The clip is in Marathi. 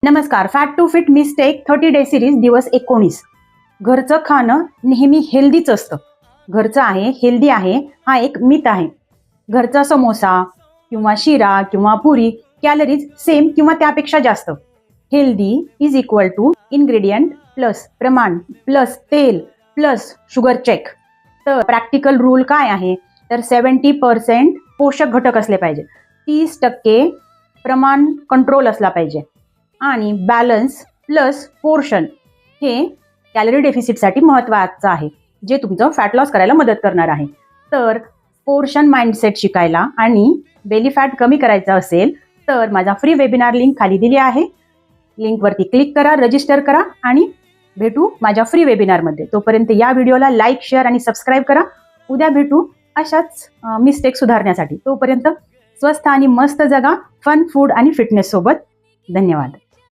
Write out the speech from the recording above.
नमस्कार. Fat to fit mistake 30 day series दिवस 19. घरचं खाणं नेहमी हेल्दीच असतं. घरचं आहे, हेल्दी आहे, हा एक मिथ आहे. घरचा समोसा किंवा शिरा किंवा पुरी कॅलरीज सेम किंवा त्यापेक्षा जास्त. Healthy is equal to ingredient plus प्रमाण प्लस तेल प्लस शुगर चेक. तर प्रॅक्टिकल रूल काय आहे, तर 70% पोषक घटक असले पाहिजे, 30% प्रमाण कंट्रोल असला पाहिजे आणि बॅलन्स प्लस पोर्शन हे कॅलरी डेफिसिटसाठी महत्त्वाचं आहे, जे तुमचं फॅट लॉस करायला मदत करणार आहे. तर पोर्शन माइंडसेट शिकायला आणि बेली फॅट कमी करायचं असेल तर माझा फ्री वेबिनार लिंक खाली दिली आहे. लिंकवरती क्लिक करा, रजिस्टर करा आणि भेटू माझ्या फ्री वेबिनारमध्ये. तोपर्यंत या व्हिडिओला लाईक, शेअर आणि सबस्क्राईब करा. उद्या भेटू अशाच मिस्टेक सुधारण्यासाठी. तोपर्यंत स्वस्थ आणि मस्त जगा, फन फूड आणि फिटनेस सोबत. धन्यवाद.